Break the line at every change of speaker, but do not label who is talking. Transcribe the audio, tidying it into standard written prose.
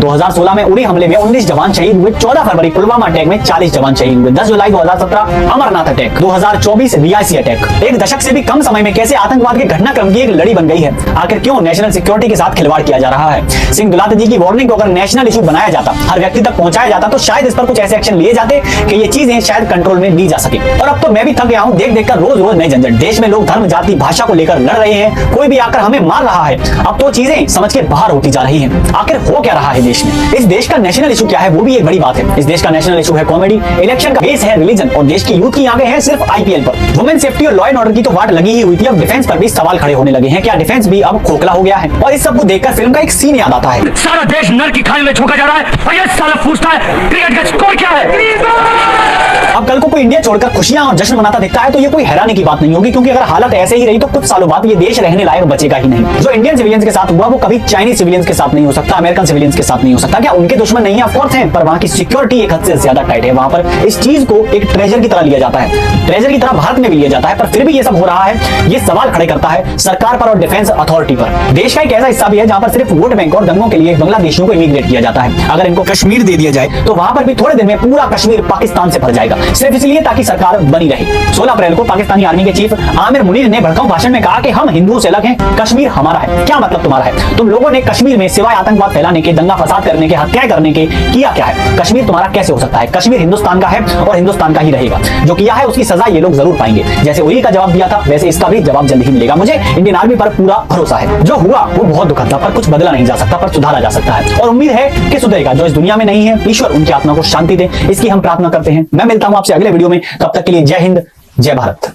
2016 में उरी हमले में 19 जवान शहीद हुए। 14 फरवरी पुलवामा अटैक में 40 जवान शहीद हुए। 10 जुलाई 2017 अमरनाथ अटैक, 2024 रियासी अटैक। एक दशक से भी कम समय में कैसे आतंकवाद के घटनाक्रम की एक लड़ी बन गई है। आखिर क्यों नेशनल सिक्योरिटी के साथ खिलवाड़ किया जा रहा है। सिंह दुलात जी की वार्निंग को अगर नेशनल इशू बनाया जाता, हर व्यक्ति तक पहुंचाया जाता, तो शायद इस पर कुछ ऐसे एक्शन लिए जाते कि ये चीजें शायद कंट्रोल में ली जा सके। और अब तो मैं भी थक गया हूं देख देखकर रोज रोज नए झंझट। देश में लोग धर्म, जाति, भाषा को लेकर लड़ रहे हैं, कोई भी आकर हमें मार रहा है। अब तो चीजें समझ के बाहर होती जा रही हैं। आखिर हो क्या रहा है देश में। इस देश का नेशनल इशू क्या है, वो भी एक बड़ी बात है। इस देश का नेशनल इशू है कॉमेडी, इलेक्शन का बेस है रिलीजन, और देश की यूथ की आंखें हैं सिर्फ आईपीएल पर। वुमेन सेफ्टी और लॉ एंड ऑर्डर की तो वाट लगी ही हुई थी, अब डिफेंस पर भी सवाल खड़े होने लगे हैं। क्या डिफेंस भी अब खोखला हो गया है। और इस सब को देखकर फिल्म का एक सीन याद आता है।
सारा देश नर की खाल में झोंका जा रहा है और ये साला पूछता है क्रिकेट का स्कोर क्या है।
अब कल को कोई इंडिया छोड़कर खुशियां और जश्न मनाता दिखता है तो ये कोई हैरानी की बात नहीं होगी, क्योंकि अगर हालत ऐसे ही रही तो कुछ सालों बाद ये देश रहने लायक बचेगा ही नहीं। जो इंडियन सिविलियंस के साथ हुआ वो कभी चाइनीज सिविलियंस के साथ नहीं हो सकता, अमेरिकन सिविलियंस के साथ नहीं हो सकता। क्या उनके दुश्मन नहीं है? ऑफ कोर्स हैं, पर वहां की सिक्योरिटी एक हद से ज्यादा टाइट है। वहां पर इस चीज को एक ट्रेजर की तरह लिया जाता है, ट्रेजर की तरह भारत में भी लिया जाता है। पर फिर भी ये सब हो रहा है, ये सवाल खड़े करता है सरकार पर और डिफेंस अथॉरिटी पर। देश का एक ऐसा हिस्सा भी है जहां पर सिर्फ वोट बैंक और दंगों के लिए बांग्लादेशियों को इमिग्रेट किया जाता है। अगर इनको कश्मीर दे दिया जाए तो वहां पर भी थोड़े दिन में पूरा कश्मीर पाकिस्तान से भर जाएगा, सिर्फ इसलिए ताकि सरकार बनी रहे। 16 अप्रैल को पाकिस्तानी आर्मी के चीफ आमिर मुनीर ने भड़काऊ भाषण में कहा कि हम हिंदुओं से अलग हैं, कश्मीर हमारा है। क्या मतलब तुम्हारा है? तुम लोगों ने कश्मीर में सिवाय आतंकवाद फैलाने के, दंगा फसाद करने के, हत्याएं करने के किया क्या है? कश्मीर तुम्हारा कैसे हो सकता है? कश्मीर हिंदुस्तान का है और हिंदुस्तान का ही रहेगा। जो किया है उसकी सजा ये लोग जरूर पाएंगे। जैसे उरी का जवाब दिया था वैसे इसका भी जवाब जल्द ही मिलेगा। मुझे इंडियन आर्मी पर पूरा भरोसा है। जो हुआ वो बहुत दुखद था, पर कुछ बदला नहीं जा सकता, पर सुधारा जा सकता है। और उम्मीद है कि सुधरेगा। जो इस दुनिया में नहीं है, ईश्वर उनकी आत्मा को शांति दे, इसकी हम प्रार्थना करते हैं। मैं मिलता हूं आपसे अगले वीडियो में, तब तक के लिए जय हिंद, जय भारत।